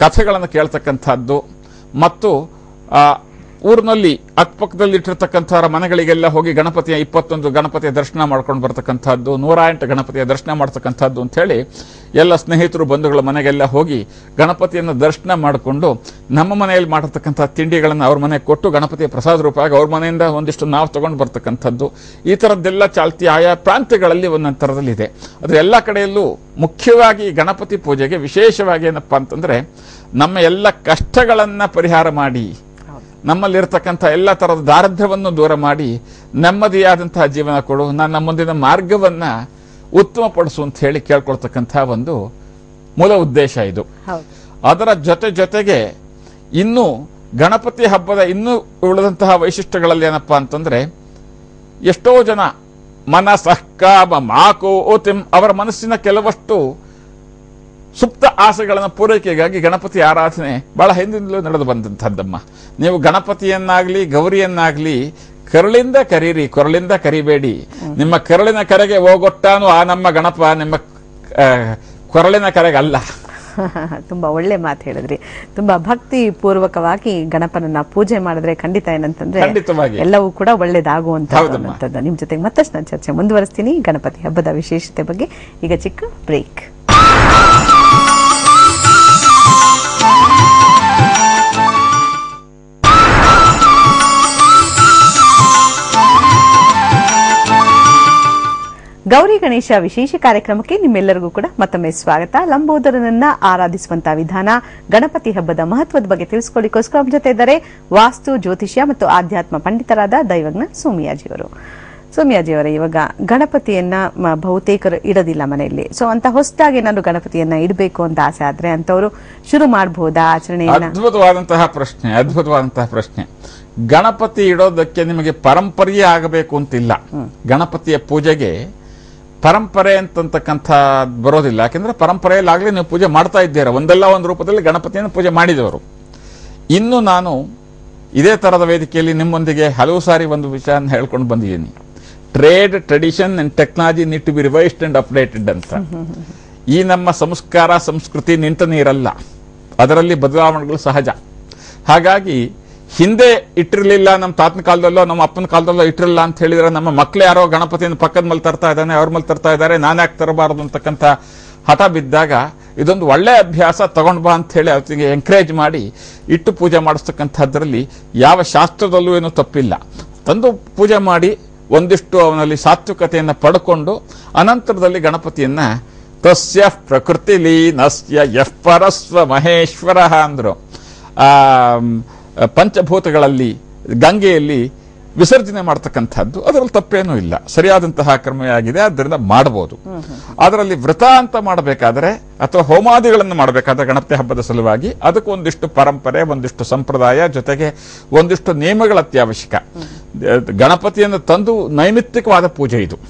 ಕಥೆಗಳನ್ನು ಕೇಳ್ತಕ್ಕಂಥದ್ದು ಮತ್ತು ಊರಿನಲ್ಲಿ ಅಕ್ಕಪಕ್ಕದಲ್ಲಿ ಇಟ್ಟಿರ್ತಕ್ಕಂಥವರ ಮನೆಗಳಿಗೆಲ್ಲ ಹೋಗಿ ಗಣಪತಿಯ 21 ಗಣಪತಿಯ ದರ್ಶನ ಮಾಡ್ಕೊಂಡು ಬರ್ತಕ್ಕಂಥದ್ದು, 108 ಗಣಪತಿಯ ದರ್ಶನ ಮಾಡ್ತಕ್ಕಂಥದ್ದು ಅಂತ ಹೇಳಿ ಎಲ್ಲ ಸ್ನೇಹಿತರು ಬಂಧುಗಳ ಮನೆಗೆಲ್ಲ ಹೋಗಿ ಗಣಪತಿಯನ್ನು ದರ್ಶನ ಮಾಡಿಕೊಂಡು ನಮ್ಮ ಮನೆಯಲ್ಲಿ ಮಾಡಿರ್ತಕ್ಕಂಥ ತಿಂಡಿಗಳನ್ನು ಅವ್ರ ಮನೆಗೆ ಕೊಟ್ಟು ಗಣಪತಿಯ ಪ್ರಸಾದ ರೂಪವಾಗಿ ಅವ್ರ ಮನೆಯಿಂದ ಒಂದಿಷ್ಟು ನಾವು ತಗೊಂಡು ಬರ್ತಕ್ಕಂಥದ್ದು, ಈ ಥರದ್ದೆಲ್ಲ ಚಾಲ್ತಿ ಆಯಾ ಪ್ರಾಂತ್ಯಗಳಲ್ಲಿ ಒಂದೊಂದು ಥರದಲ್ಲಿದೆ. ಅದ್ರ ಎಲ್ಲ ಕಡೆಯಲ್ಲೂ ಮುಖ್ಯವಾಗಿ ಗಣಪತಿ ಪೂಜೆಗೆ ವಿಶೇಷವಾಗಿ ಏನಪ್ಪಾ ಅಂತಂದ್ರೆ ನಮ್ಮ ಎಲ್ಲ ಕಷ್ಟಗಳನ್ನ ಪರಿಹಾರ ಮಾಡಿ, ನಮ್ಮಲ್ಲಿರ್ತಕ್ಕಂಥ ಎಲ್ಲ ತರದ ದಾರಿದ್ರ್ಯವನ್ನು ದೂರ ಮಾಡಿ ನೆಮ್ಮದಿಯಾದಂತಹ ಜೀವನ ಕೊಡು, ನನ್ನ ಮುಂದಿನ ಮಾರ್ಗವನ್ನ ಉತ್ತಮಪಡಿಸು ಅಂತ ಹೇಳಿ ಕೇಳ್ಕೊಳ್ತಕ್ಕಂಥ ಒಂದು ಮೂಲ ಉದ್ದೇಶ ಇದು. ಅದರ ಜೊತೆಗೆ ಇನ್ನು ಗಣಪತಿ ಹಬ್ಬದ ಇನ್ನೂ ಉಳಿದಂತಹ ವೈಶಿಷ್ಟ್ಯಗಳಲ್ಲಿ ಏನಪ್ಪಾ ಅಂತಂದ್ರೆ ಎಷ್ಟೋ ಜನ ಮನಸಃಕಾಮ ಮಾಕೋತಿಂ ಅವರ ಮನಸ್ಸಿನ ಕೆಲವಷ್ಟು ಸುಪ್ತ ಆಸೆಗಳನ್ನು ಪೂರೈಕೆಗಾಗಿ ಗಣಪತಿ ಆರಾಧನೆ ಬಹಳ ಹಿಂದಿಂದಲೂ ನಡೆದು ಬಂದಂಥದ್ದಮ್ಮ. ನೀವು ಗಣಪತಿಯನ್ನಾಗ್ಲಿ ಗೌರಿಯನ್ನಾಗ್ಲಿ ಕರುಳಿಂದ ಕರೀರಿ, ಕೊರಳಿಂದ ಕರಿಬೇಡಿ. ನಿಮ್ಮ ಕರುಳಿನ ಕರೆಗೆ ಹೋಗೊಟ್ಟಾನು ಆ ನಮ್ಮ ಗಣಪ, ನಿಮ್ಮ ಕೊರಳಿನ ಕರೆಗಲ್ಲ. ತುಂಬಾ ಒಳ್ಳೆ ಮಾತು ಹೇಳಿದ್ರಿ. ತುಂಬಾ ಭಕ್ತಿ ಪೂರ್ವಕವಾಗಿ ಗಣಪನನ್ನ ಪೂಜೆ ಮಾಡಿದ್ರೆ ಖಂಡಿತ ಏನಂತಂದ್ರೆ ಎಲ್ಲವೂ ಕೂಡ ಒಳ್ಳೇದಾಗುವಂತದ್ದು. ನಿಮ್ ಜೊತೆಗೆ ಮತ್ತಷ್ಟು ಚರ್ಚೆ ಮುಂದುವರಿಸ್ತೀನಿ ಗಣಪತಿ ಹಬ್ಬದ ವಿಶೇಷತೆ ಬಗ್ಗೆ. ಈಗ ಚಿಕ್ಕ ಬ್ರೇಕ್. ಗೌರಿ ಗಣೇಶ ವಿಶೇಷ ಕಾರ್ಯಕ್ರಮಕ್ಕೆ ನಿಮ್ಮೆಲ್ಲರಿಗೂ ಕೂಡ ಮತ್ತೊಮ್ಮೆ ಸ್ವಾಗತ. ಲಂಬೋದರನನ್ನ ಆರಾಧಿಸುವಂತಹ ವಿಧಾನ, ಗಣಪತಿ ಹಬ್ಬದ ಮಹತ್ವದ ಬಗ್ಗೆ ತಿಳಿಸಿಕೊಳ್ಳಿಕ್ಕೋಸ್ಕರ ನಮ್ಮ ಜೊತೆ ಇದ್ದಾರೆ ವಾಸ್ತು, ಜ್ಯೋತಿಷ್ಯ ಮತ್ತು ಆಧ್ಯಾತ್ಮ ಪಂಡಿತರಾದ ದೈವಜ್ಞ ಸೋಮಯಾಜಿಯವರು. ಸೋಮಯಾಜಿಯವರೇ, ಇವಾಗ ಗಣಪತಿಯನ್ನ ಬಹುತೇಕರು ಇಡೋದಿಲ್ಲ ಮನೆಯಲ್ಲಿ. ಸೊ ಅಂತ ಹೊಸದಾಗಿ ಏನಾದ್ರು ಗಣಪತಿಯನ್ನ ಇಡಬೇಕು ಅಂತ ಆಸೆ ಆದ್ರೆ ಅಂತವರು ಶುರು ಮಾಡಬಹುದಾ ಆಚರಣೆಯನ್ನ? ಅದ್ಭುತವಾದಂತಹ ಪ್ರಶ್ನೆ. ಗಣಪತಿ ಇಡೋದಕ್ಕೆ ನಿಮಗೆ ಪರಂಪರೆಯೇ ಆಗಬೇಕು ಅಂತಿಲ್ಲ. ಗಣಪತಿಯ ಪೂಜೆಗೆ ಪರಂಪರೆ ಅಂತಕ್ಕಂಥ ಬರೋದಿಲ್ಲ. ಯಾಕೆಂದ್ರೆ ಪರಂಪರೆಯಲ್ಲಾಗಲಿ ನೀವು ಪೂಜೆ ಮಾಡ್ತಾ ಇದ್ದೀರಾ, ಒಂದಲ್ಲ ಒಂದು ರೂಪದಲ್ಲಿ ಗಣಪತಿಯನ್ನು ಪೂಜೆ ಮಾಡಿದವರು. ಇನ್ನು ನಾನು ಇದೇ ತರದ ವೇದಿಕೆಯಲ್ಲಿ ನಿಮ್ಮೊಂದಿಗೆ ಹಲವು ಸಾರಿ ಒಂದು ವಿಷಯವನ್ನು ಹೇಳ್ಕೊಂಡು ಬಂದಿದ್ದೀನಿ. Trade, tradition and technology need to be revised and updated ಅಂತ. ಈ ನಮ್ಮ ಸಂಸ್ಕಾರ ಸಂಸ್ಕೃತಿ ನಿಂತ ನೀರಲ್ಲ, ಅದರಲ್ಲಿ ಬದಲಾವಣೆಗಳು ಸಹಜ. ಹಾಗಾಗಿ ಹಿಂದೆ ಇಟ್ಟಿರಲಿಲ್ಲ, ನಮ್ಮ ತಾತನ ಕಾಲದಲ್ಲೋ ನಮ್ಮ ಅಪ್ಪನ ಕಾಲದಲ್ಲೋ ಇಟ್ಟಿರಲಿಲ್ಲ ಅಂತ ಹೇಳಿದ್ರೆ ನಮ್ಮ ಮಕ್ಕಳು ಯಾರೋ ಗಣಪತಿಯನ್ನು ಪಕ್ಕದ ಮೇಲೆ ತರ್ತಾ ಇದ್ದಾನೆ, ಅವ್ರ ಮೇಲೆ ತರ್ತಾ ಇದ್ದಾರೆ, ನಾನು ಯಾಕೆ ತರಬಾರದು ಅಂತಕ್ಕಂಥ ಹಠ ಬಿದ್ದಾಗ ಇದೊಂದು ಒಳ್ಳೆ ಅಭ್ಯಾಸ ತಗೊಂಡ್ ಬಾ ಅಂತ ಹೇಳಿ ಅವತ್ತಿಗೆ ಎಂಕರೇಜ್ ಮಾಡಿ ಇಟ್ಟು ಪೂಜೆ ಮಾಡಿಸ್ತಕ್ಕಂಥದ್ರಲ್ಲಿ ಯಾವ ಶಾಸ್ತ್ರದಲ್ಲೂ ಏನೂ ತಪ್ಪಿಲ್ಲ. ತಂದು ಪೂಜೆ ಮಾಡಿ ಒಂದಿಷ್ಟು ಅವನಲ್ಲಿ ಸಾತ್ವಿಕತೆಯನ್ನು ಪಡ್ಕೊಂಡು ಅನಂತರದಲ್ಲಿ ಗಣಪತಿಯನ್ನ ತಸ್ಯ ಪ್ರಕೃತಿ ಲೀನಸ್ಯ ಯಃ ಪರಸ್ವ ಮಹೇಶ್ವರ ಅಂದ್ರು. ಪಂಚಭೂತಗಳಲ್ಲಿ ಗಂಗೆಯಲ್ಲಿ ವಿಸರ್ಜನೆ ಮಾಡತಕ್ಕಂಥದ್ದು ಅದರಲ್ಲಿ ತಪ್ಪೇನೂ ಇಲ್ಲ, ಸರಿಯಾದಂತಹ ಕ್ರಮವಾಗಿದೆ, ಆದ್ದರಿಂದ ಮಾಡಬಹುದು. ಅದರಲ್ಲಿ ವ್ರತ ಅಂತ ಮಾಡಬೇಕಾದ್ರೆ ಅಥವಾ ಹೋಮಾದಿಗಳನ್ನು ಮಾಡಬೇಕಾದ್ರೆ ಗಣಪತಿ ಹಬ್ಬದ ಸಲುವಾಗಿ ಅದಕ್ಕೆ ಒಂದಿಷ್ಟು ಪರಂಪರೆ, ಒಂದಿಷ್ಟು ಸಂಪ್ರದಾಯ, ಜೊತೆಗೆ ಒಂದಿಷ್ಟು ನಿಯಮಗಳ ಅತ್ಯವಶ್ಯಕ. ಗಣಪತಿಯನ್ನು ತಂದು ನೈಮಿತ್ತಿಕವಾದ ಪೂಜೆ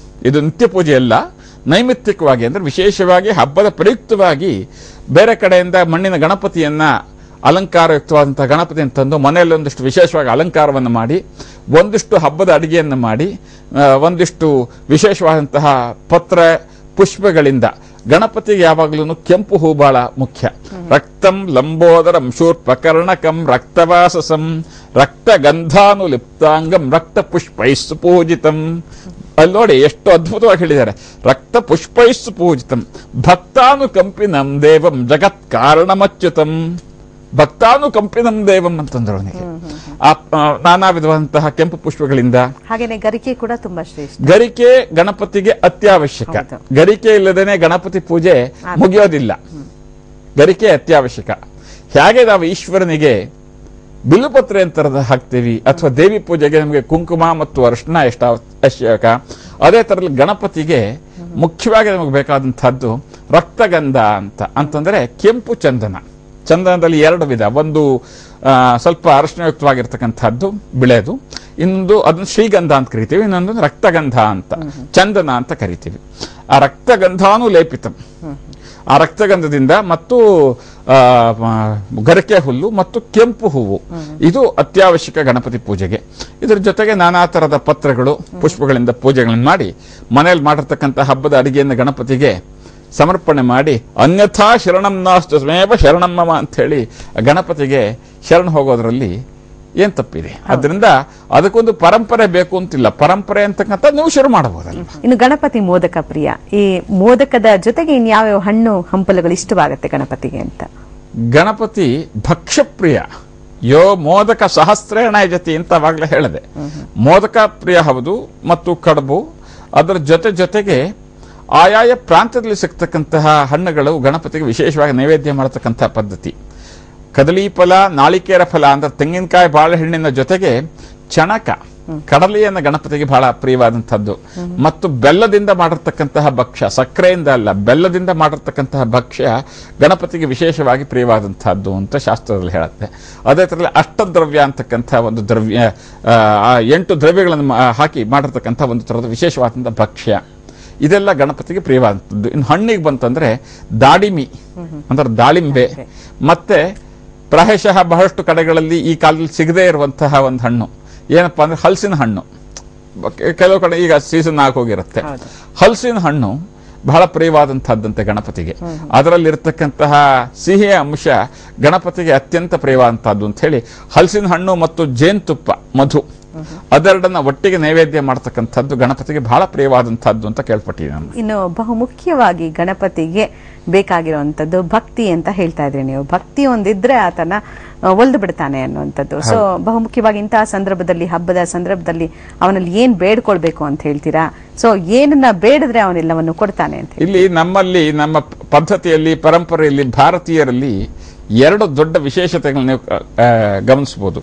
ಇದು ನಿತ್ಯ ಪೂಜೆ ಅಲ್ಲ, ನೈಮಿತ್ತಿಕವಾಗಿ ಅಂದ್ರೆ ವಿಶೇಷವಾಗಿ ಹಬ್ಬದ ಪ್ರಯುಕ್ತವಾಗಿ ಬೇರೆ ಕಡೆಯಿಂದ ಮಣ್ಣಿನ ಗಣಪತಿಯನ್ನ ಅಲಂಕಾರಯುಕ್ತವಾದಂತಹ ಗಣಪತಿಯನ್ನು ತಂದು ಮನೆಯಲ್ಲಿ ಒಂದಿಷ್ಟು ವಿಶೇಷವಾಗಿ ಅಲಂಕಾರವನ್ನು ಮಾಡಿ ಒಂದಿಷ್ಟು ಹಬ್ಬದ ಅಡಿಗೆಯನ್ನು ಮಾಡಿ ಒಂದಿಷ್ಟು ವಿಶೇಷವಾದಂತಹ ಪತ್ರ ಪುಷ್ಪಗಳಿಂದ ಗಣಪತಿಗೆ ಯಾವಾಗಲೂ ಕೆಂಪು ಹೂ ಬಹಳ ಮುಖ್ಯ. ರಕ್ತಂ ಲಂಬೋದರಂ ಶೂರ್ಪಕರ್ಣಕಂ ರಕ್ತವಾಸಸಂ ರಕ್ತಗಂಧಾನುಲಿಪ್ತಾಂಗಂ ರಕ್ತ ಪುಷ್ಪೈಸ್ಸು ಪೂಜಿತಂ. ಅಲ್ಲಿ ನೋಡಿ ಎಷ್ಟು ಅದ್ಭುತವಾಗಿ ಹೇಳಿದ್ದಾರೆ. ರಕ್ತ ಪುಷ್ಪೈಸ್ಸು ಪೂಜಿತಂ ಭಕ್ತಾನುಕಂಪಿನಂ ದೇವಂ ಜಗತ್ ಕಾರಣಮಚ್ಯುತಂ. ಭಕ್ತಾನುಕಂಪಿನಂ ದೇವಂ ಅಂತಂದ್ರು ಅವನಿಗೆ. ನಾನಾ ವಿಧವಾದಂತಹ ಕೆಂಪು ಪುಷ್ಪಗಳಿಂದ. ಹಾಗೇನೆ ಗರಿಕೆ ಕೂಡ ತುಂಬಾ ಶ್ರೇಷ್ಠ. ಗರಿಕೆ ಗಣಪತಿಗೆ ಅತ್ಯವಶ್ಯಕ. ಗರಿಕೆ ಇಲ್ಲದೇನೆ ಗಣಪತಿ ಪೂಜೆ ಮುಗಿಯೋದಿಲ್ಲ. ಗರಿಕೆ ಅತ್ಯವಶ್ಯಕ. ಹೇಗೆ ನಾವು ಈಶ್ವರನಿಗೆ ಬಿಲ್ಲುಪತ್ರೆ ಅಂತರದ ಹಾಕ್ತೀವಿ ಅಥವಾ ದೇವಿ ಪೂಜೆಗೆ ನಮಗೆ ಕುಂಕುಮ ಮತ್ತು ಅರಿಶಿಣ ಎಷ್ಟು ಅವಶ್ಯಕ, ಅದೇ ತರದಲ್ಲಿ ಗಣಪತಿಗೆ ಮುಖ್ಯವಾಗಿ ನಮಗೆ ಬೇಕಾದಂತಹದ್ದು ರಕ್ತಗಂಧ ಅಂತಂದ್ರೆ ಕೆಂಪು ಚಂದನ. ಚಂದನದಲ್ಲಿ ಎರಡು ವಿಧ, ಒಂದು ಸ್ವಲ್ಪ ಅರಶಿನಯುಕ್ತವಾಗಿರ್ತಕ್ಕಂಥದ್ದು ಬಿಳೆದು, ಇನ್ನೊಂದು ಅದನ್ನು ಶ್ರೀಗಂಧ ಅಂತ ಕರಿತೀವಿ, ಇನ್ನೊಂದು ರಕ್ತಗಂಧ ಅಂತ ಚಂದನ ಅಂತ ಕರಿತೀವಿ. ಆ ರಕ್ತಗಂಧಾನು ಲೇಪಿತ, ಆ ರಕ್ತಗಂಧದಿಂದ ಮತ್ತು ಗರಿಕೆ ಹುಲ್ಲು ಮತ್ತು ಕೆಂಪು ಹೂವು ಇದು ಅತ್ಯವಶ್ಯಕ ಗಣಪತಿ ಪೂಜೆಗೆ. ಇದರ ಜೊತೆಗೆ ನಾನಾ ತರದ ಪತ್ರಗಳು ಪುಷ್ಪಗಳಿಂದ ಪೂಜೆಗಳನ್ನು ಮಾಡಿ ಮನೆಯಲ್ಲಿ ಮಾಡಿರ್ತಕ್ಕಂಥ ಹಬ್ಬದ ಅಡಿಗೆಯನ್ನು ಗಣಪತಿಗೆ ಸಮರ್ಪಣೆ ಮಾಡಿ ಅನ್ಯಥಾ ಶರಣಂ ನಾಸ್ತು ಸ್ವಮೇವ ಶರಣಂ ಮಮ ಅಂತ ಹೇಳಿ ಗಣಪತಿಗೆ ಶರಣ ಹೋಗೋದ್ರಲ್ಲಿ ಏನ್ ತಪ್ಪಿದೆ. ಅದರಿಂದ ಅದಕ್ಕೊಂದು ಪರಂಪರೆ ಬೇಕು ಅಂತಿಲ್ಲ. ಪರಂಪರೆ ಅಂತಕ್ಕಂಥ ನೀವು ಶುರು ಮಾಡಬಹುದಲ್ಲ. ಇನ್ನು ಗಣಪತಿ ಮೋದಕ ಪ್ರಿಯ. ಈ ಮೋದಕದ ಜೊತೆಗೆ ಇನ್ಯಾವ್ಯಾವ ಹಣ್ಣು ಹಂಪಲುಗಳು ಇಷ್ಟವಾಗುತ್ತೆ ಗಣಪತಿಗೆ ಅಂತ? ಗಣಪತಿ ಭಕ್ಷ್ಯಪ್ರಿಯ. ಯೋ ಮೋದಕ ಸಹಸ್ರೇಣ ಜತಿ ಅಂತ ಅವಾಗಲೇ ಹೇಳಿದೆ. ಮೋದಕ ಪ್ರಿಯ ಹೌದು, ಮತ್ತು ಕಡುಬು. ಅದರ ಜೊತೆಗೆ ಆಯಾಯ ಪ್ರಾಂತ್ಯದಲ್ಲಿ ಸಿಗ್ತಕ್ಕಂತಹ ಹಣ್ಣುಗಳು ಗಣಪತಿಗೆ ವಿಶೇಷವಾಗಿ ನೈವೇದ್ಯ ಮಾಡತಕ್ಕಂತಹ ಪದ್ಧತಿ. ಕದಳಿ ಫಲ, ನಾಳಿಕೇರ ಫಲ ಅಂದ್ರೆ ತೆಂಗಿನಕಾಯಿ ಬಾಳೆಹಣ್ಣಿನ ಜೊತೆಗೆ ಚಣಕ, ಕಡಲೆಯನ್ನು ಗಣಪತಿಗೆ ಬಹಳ ಪ್ರಿಯವಾದಂಥದ್ದು. ಮತ್ತು ಬೆಲ್ಲದಿಂದ ಮಾಡಿರ್ತಕ್ಕಂತಹ ಭಕ್ಷ್ಯ, ಸಕ್ಕರೆಯಿಂದ ಅಲ್ಲ ಬೆಲ್ಲದಿಂದ ಮಾಡಿರ್ತಕ್ಕಂತಹ ಭಕ್ಷ್ಯ ಗಣಪತಿಗೆ ವಿಶೇಷವಾಗಿ ಪ್ರಿಯವಾದಂತಹದ್ದು ಅಂತ ಶಾಸ್ತ್ರದಲ್ಲಿ ಹೇಳುತ್ತೆ. ಅದೇ ತರದಲ್ಲಿ ಅಷ್ಟದ್ರವ್ಯ ಅಂತಕ್ಕಂಥ ಒಂದು ದ್ರವ್ಯ, 8 ದ್ರವ್ಯಗಳನ್ನು ಹಾಕಿ ಮಾಡಿರ್ತಕ್ಕಂಥ ಒಂದು ತರದ ವಿಶೇಷವಾದಂತಹ ಭಕ್ಷ್ಯ, ಇದೆಲ್ಲ ಗಣಪತಿಗೆ ಪ್ರಿಯವಾದಂಥದ್ದು. ಇನ್ನು ಹಣ್ಣಿಗೆ ಬಂತಂದ್ರೆ ದಾಡಿಮಿ ಅಂದ್ರೆ ದಾಳಿಂಬೆ, ಮತ್ತೆ ಪ್ರಾಯಶಃ ಬಹಳಷ್ಟು ಕಡೆಗಳಲ್ಲಿ ಈ ಕಾಲದಲ್ಲಿ ಸಿಗದೇ ಇರುವಂತಹ ಒಂದು ಹಣ್ಣು ಏನಪ್ಪಾ ಅಂದ್ರೆ ಹಲಸಿನ ಹಣ್ಣು. ಕೆಲವು ಕಡೆ ಈಗ ಸೀಸನ್ ಆಗೋಗಿರುತ್ತೆ. ಹಲಸಿನ ಹಣ್ಣು ಬಹಳ ಪ್ರಿಯವಾದಂತಹದ್ದಂತೆ ಗಣಪತಿಗೆ. ಅದರಲ್ಲಿರ್ತಕ್ಕಂತಹ ಸಿಹಿಯ ಅಂಶ ಗಣಪತಿಗೆ ಅತ್ಯಂತ ಪ್ರಿಯವಾದಂತಹದ್ದು ಅಂತ ಹೇಳಿ ಹಲಸಿನ ಹಣ್ಣು ಮತ್ತು ಜೇನುತುಪ್ಪ, ಮಧು ಅದೆರಡನ್ನ ಒಟ್ಟಿಗೆ ನೈವೇದ್ಯ ಮಾಡತಕ್ಕಂಥದ್ದು ಗಣಪತಿಗೆ ಬಹಳ ಪ್ರಿಯವಾದಂತಹದ್ದು ಅಂತ ಕೇಳ್ಪಟ್ಟಿದೆ ನಾನು. ಇನ್ನು ಬಹುಮುಖ್ಯವಾಗಿ ಗಣಪತಿಗೆ ಬೇಕಾಗಿರುವಂತದ್ದು ಭಕ್ತಿ ಅಂತ ಹೇಳ್ತಾ ಇದ್ರಿ ನೀವು. ಭಕ್ತಿ ಒಂದಿದ್ರೆ ಆತನ ಒಲ್ದು ಬಿಡ್ತಾನೆ ಅನ್ನುವಂಥದ್ದು. ಸೊ ಬಹುಮುಖ್ಯವಾಗಿ ಇಂತಹ ಸಂದರ್ಭದಲ್ಲಿ, ಹಬ್ಬದ ಸಂದರ್ಭದಲ್ಲಿ ಅವನಲ್ಲಿ ಏನ್ ಬೇಡ್ಕೊಳ್ಬೇಕು ಅಂತ ಹೇಳ್ತೀರಾ? ಸೊ ಏನನ್ನ ಬೇಡಿದ್ರೆ ಅವನೆಲ್ಲವನ್ನು ಕೊಡ್ತಾನೆ ಅಂತ. ಇಲ್ಲಿ ನಮ್ಮಲ್ಲಿ, ನಮ್ಮ ಪದ್ಧತಿಯಲ್ಲಿ, ಪರಂಪರೆಯಲ್ಲಿ, ಭಾರತೀಯರಲ್ಲಿ 2 ದೊಡ್ಡ ವಿಶೇಷತೆಗಳನ್ನ ನೀವು ಗಮನಿಸಬಹುದು.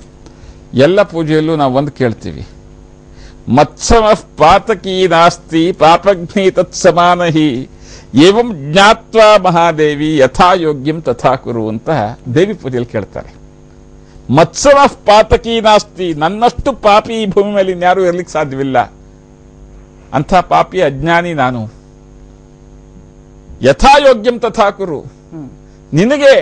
ಎಲ್ಲ ಪೂಜೆಯಲ್ಲೂ ನಾವು ಒಂದು ಕೇಳ್ತೀವಿ, ಮತ್ಸಮ ಪಾತಕೀ ನಾಸ್ತಿ ಪಾಪಗ್ನಿ ತತ್ಸಮಾನಹಿ ಏವಂ ಜ್ಞಾತ್ವಾ ಮಹಾದೇವಿ ಯಥಾಯೋಗ್ಯಂ ತಥಾ ಕುರು ಅಂತ ದೇವಿ ಪೂಜೆಯಲ್ಲಿ ಕೇಳ್ತಾರೆ. ಮತ್ಸಮ ಪಾತಕೀ ನಾಸ್ತಿ, ನನ್ನಷ್ಟು ಪಾಪಿ ಈ ಭೂಮಿ ಮೇಲೆ ಇನ್ಯಾರೂ ಇರ್ಲಿಕ್ಕೆ ಸಾಧ್ಯವಿಲ್ಲ, ಅಂಥ ಪಾಪಿ ಅಜ್ಞಾನಿ ನಾನು. ಯಥಾಯೋಗ್ಯಂ ತಥಾ ಕುರು, ನಿನಗೆ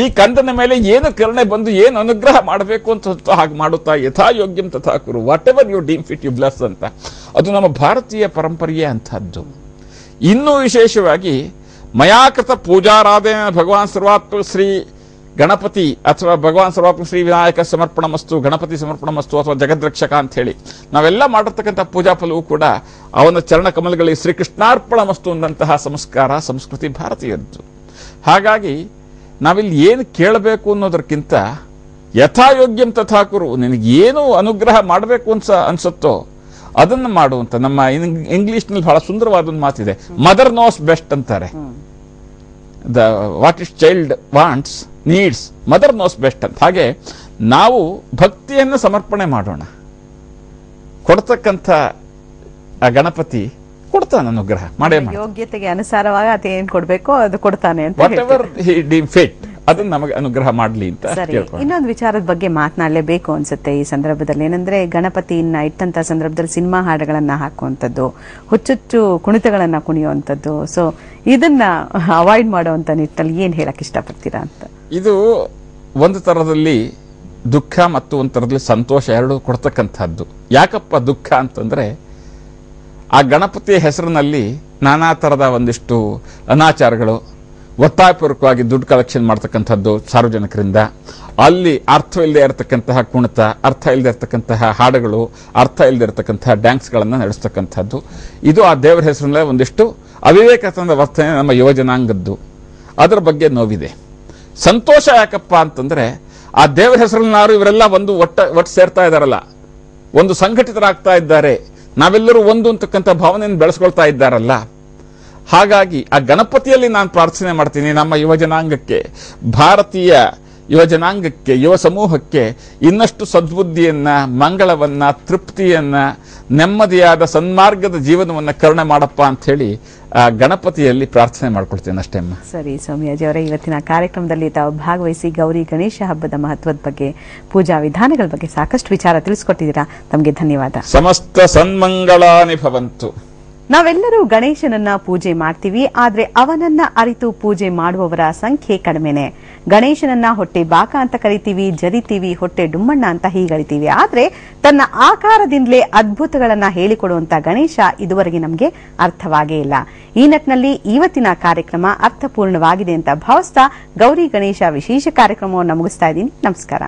ಈ ಕಂದನ ಮೇಲೆ ಏನು ಕರುಣೆ ಬಂದು ಏನು ಅನುಗ್ರಹ ಮಾಡಬೇಕು ಅಂತ ಹಾಗೆ ಮಾಡುತ್ತಾ ಯಥಾಯೋಗ್ಯಂ ತಥಾ ಕುರು, whatever you deem fit you bless ಅಂತ. ಅದು ನಮ್ಮ ಭಾರತೀಯ ಪರಂಪರೆಯೇ ಅಂತಹದ್ದು. ಇನ್ನೂ ವಿಶೇಷವಾಗಿ ಮಯಾಕೃತ ಪೂಜಾರಾಧನೆ ಭಗವಾನ್ ಸರ್ವಾತ್ಮ ಶ್ರೀ ಗಣಪತಿ ಅಥವಾ ಭಗವಾನ್ ಸರ್ವಾತ್ಮ ಶ್ರೀ ವಿನಾಯಕ ಸಮರ್ಪಣಮಸ್ತು, ಗಣಪತಿ ಸಮರ್ಪಣಮಸ್ತು ಅಥವಾ ಜಗದ್ರಕ್ಷಕ ಅಂತ ಹೇಳಿ ನಾವೆಲ್ಲ ಮಾಡಿರ್ತಕ್ಕಂಥ ಪೂಜಾ ಫಲವೂ ಕೂಡ ಅವನ ಚರಣ ಕಮಲಗಳಿಗೆ ಶ್ರೀಕೃಷ್ಣಾರ್ಪಣಮಸ್ತು ಅಂದಂತಹ ಸಂಸ್ಕಾರ ಸಂಸ್ಕೃತಿ ಭಾರತೀಯದ್ದು. ಹಾಗಾಗಿ ನಾವಿಲ್ಲಿ ಏನು ಕೇಳಬೇಕು ಅನ್ನೋದಕ್ಕಿಂತ ಯಥಾಯೋಗ್ಯಂ ತಥಾಕುರು, ನಿನಗೇನು ಅನುಗ್ರಹ ಮಾಡಬೇಕು ಅನ್ಸುತ್ತೋ ಅದನ್ನು ಮಾಡುವಂತ. ನಮ್ಮ ಇಂಗ್ಲಿಷ್ನಲ್ಲಿ ಬಹಳ ಸುಂದರವಾದ ಒಂದು ಮಾತಿದೆ, ಮದರ್ ನೋಸ್ ಬೆಸ್ಟ್ ಅಂತಾರೆ. What is child wants needs, mother knows best ಅಂತ. ಹಾಗೆ ನಾವು ಭಕ್ತಿಯನ್ನು ಸಮರ್ಪಣೆ ಮಾಡೋಣ. ಕೊಡ್ತಕ್ಕಂಥ ಆ ಗಣಪತಿ ಕೊಡ್ತಾನೆ ಅನುಗ್ರಹ ಮಾಡೇ ಮಾಡಿ, ಯೋಗ್ಯತೆಗೆ ಅನುಸಾರವಾಗಿ ಅದೇನ್ ಕೊಡ್ಬೇಕೋ ಅದು ಕೊಡ್ತಾನೆ ಅಂತ. What ever he deem fit ಅದನ್ನ ನಮಗೆ ಅನುಗ್ರಹ ಮಾಡ್ಲಿ ಅಂತ. ಇನ್ನೊಂದು ವಿಚಾರದ ಬಗ್ಗೆ ಮಾತನಾಡಲೇಬೇಕು ಅನ್ಸುತ್ತೆ ಈ ಸಂದರ್ಭದಲ್ಲಿ. ಏನಂದ್ರೆ ಗಣಪತಿಯನ್ನ ಇಟ್ಟಂತ ಸಂದರ್ಭದಲ್ಲಿ ಸಿನಿಮಾ ಹಾಡುಗಳನ್ನ ಹಾಕುವಂಥದ್ದು, ಹುಚ್ಚುಚ್ಚು ಕುಣಿತಗಳನ್ನ ಕುಣಿಯುವಂಥದ್ದು, ಸೊ ಇದನ್ನ ಅವಾಯ್ಡ್ ಮಾಡುವಂತ ನಿಟ್ಟಿನಲ್ಲಿ ಏನ್ ಹೇಳಕ್ ಇಷ್ಟಪಡ್ತೀರಾ ಅಂತ? ಇದು ಒಂದು ತರದಲ್ಲಿ ದುಃಖ ಮತ್ತು ಒಂದು ತರದಲ್ಲಿ ಸಂತೋಷ ಎರಡು ಕೊಡ್ತಕ್ಕಂಥದ್ದು. ಯಾಕಪ್ಪ ದುಃಖ ಅಂತಂದ್ರೆ, ಆ ಗಣಪತಿಯ ಹೆಸರಿನಲ್ಲಿ ನಾನಾ ತರದ ಒಂದಿಷ್ಟು ಅನಾಚಾರಗಳು, ಒತ್ತಾಯಪೂರ್ವಕವಾಗಿ ದುಡ್ಡು ಕಲೆಕ್ಷನ್ ಮಾಡ್ತಕ್ಕಂಥದ್ದು ಸಾರ್ವಜನಿಕರಿಂದ, ಅಲ್ಲಿ ಅರ್ಥ ಇಲ್ಲದೆ ಇರತಕ್ಕಂತಹ ಕುಣಿತ, ಅರ್ಥ ಇಲ್ಲದೆ ಇರತಕ್ಕಂತಹ ಹಾಡುಗಳು, ಅರ್ಥ ಇಲ್ಲದೆ ಇರತಕ್ಕಂತಹ ಡ್ಯಾನ್ಸ್ಗಳನ್ನು ನಡೆಸ್ತಕ್ಕಂಥದ್ದು, ಇದು ಆ ದೇವರ ಹೆಸರಿನಲ್ಲಿ ಒಂದಿಷ್ಟು ಅವಿವೇಕತನದ ವರ್ತನೆ ನಮ್ಮ ಯುವಜನಾಂಗದ್ದು. ಅದರ ಬಗ್ಗೆ ನೋವಿದೆ. ಸಂತೋಷ ಯಾಕಪ್ಪ ಅಂತಂದ್ರೆ, ಆ ದೇವರ ಹೆಸರಿನಾರು ಇವರೆಲ್ಲ ಒಟ್ಟು ಸೇರ್ತಾ ಇದ್ದಾರಲ್ಲ, ಒಂದು ಸಂಘಟಿತರಾಗ್ತಾ ಇದ್ದಾರೆ, ನಾವೆಲ್ಲರೂ ಒಂದು ಅಂತಕ್ಕಂಥ ಭಾವನೆಯನ್ನು ಬೆಳೆಸ್ಕೊಳ್ತಾ ಇದ್ದಾರಲ್ಲ. ಹಾಗಾಗಿ ಆ ಗಣಪತಿಯಲ್ಲಿ ನಾನು ಪ್ರಾರ್ಥನೆ ಮಾಡ್ತೀನಿ, ನಮ್ಮ ಯುವಜನಾಂಗಕ್ಕೆ, ಭಾರತೀಯ ಯುವಜನಾಂಗಕ್ಕೆ, ಯುವ ಸಮೂಹಕ್ಕೆ ಇನ್ನಷ್ಟು ಸದ್ಬುದ್ಧಿಯನ್ನ, ಮಂಗಳವನ್ನ, ತೃಪ್ತಿಯನ್ನ, ನೆಮ್ಮದಿಯಾದ ಸನ್ಮಾರ್ಗದ ಜೀವನವನ್ನ ಕರುಣೆ ಮಾಡಪ್ಪ ಅಂತ ಹೇಳಿ ಆ ಗಣಪತಿಯಲ್ಲಿ ಪ್ರಾರ್ಥನೆ ಮಾಡ್ಕೊಳ್ತೇನೆ ಅಷ್ಟೇ. ಸರಿ ಸೌಮ್ಯಾಜಿ ಅವರೇ, ಇವತ್ತಿನ ಕಾರ್ಯಕ್ರಮದಲ್ಲಿ ತಾವು ಭಾಗವಹಿಸಿ ಗೌರಿ ಗಣೇಶ ಹಬ್ಬದ ಮಹತ್ವದ ಬಗ್ಗೆ, ಪೂಜಾ ವಿಧಾನಗಳ ಬಗ್ಗೆ ಸಾಕಷ್ಟು ವಿಚಾರ ತಿಳಿಸ್ಕೊಟ್ಟಿದ್ದೀರಾ. ತಮಗೆ ಧನ್ಯವಾದ. ಸಮಸ್ತ ಸನ್ಮಂಗಳಾನಿ ಭವಂತು. ನಾವೆಲ್ಲರೂ ಗಣೇಶನನ್ನ ಪೂಜೆ ಮಾಡ್ತೀವಿ, ಆದ್ರೆ ಅವನನ್ನ ಅರಿತು ಪೂಜೆ ಮಾಡುವವರ ಸಂಖ್ಯೆ ಕಡಿಮೆನೆ. ಗಣೇಶನನ್ನ ಹೊಟ್ಟೆ ಬಾಕ ಅಂತ ಕರಿತೀವಿ, ಜರಿತೀವಿ, ಹೊಟ್ಟೆ ಡುಮ್ಮಣ್ಣ ಅಂತ ಹೀಗರಿತೀವಿ. ಆದ್ರೆ ತನ್ನ ಆಕಾರದಿಂದಲೇ ಅದ್ಭುತಗಳನ್ನ ಹೇಳಿಕೊಡುವಂತ ಗಣೇಶ ಇದುವರೆಗೆ ನಮಗೆ ಅರ್ಥವಾಗೇ ಇಲ್ಲ. ಈ ನಿಟ್ಟಿನಲ್ಲಿ ಇವತ್ತಿನ ಕಾರ್ಯಕ್ರಮ ಅರ್ಥಪೂರ್ಣವಾಗಿದೆ ಅಂತ ಭಾವಿಸ್ತಾ ಗೌರಿ ಗಣೇಶ ವಿಶೇಷ ಕಾರ್ಯಕ್ರಮವನ್ನು ಮುಗಿಸ್ತಾ ಇದ್ದೀನಿ. ನಮಸ್ಕಾರ.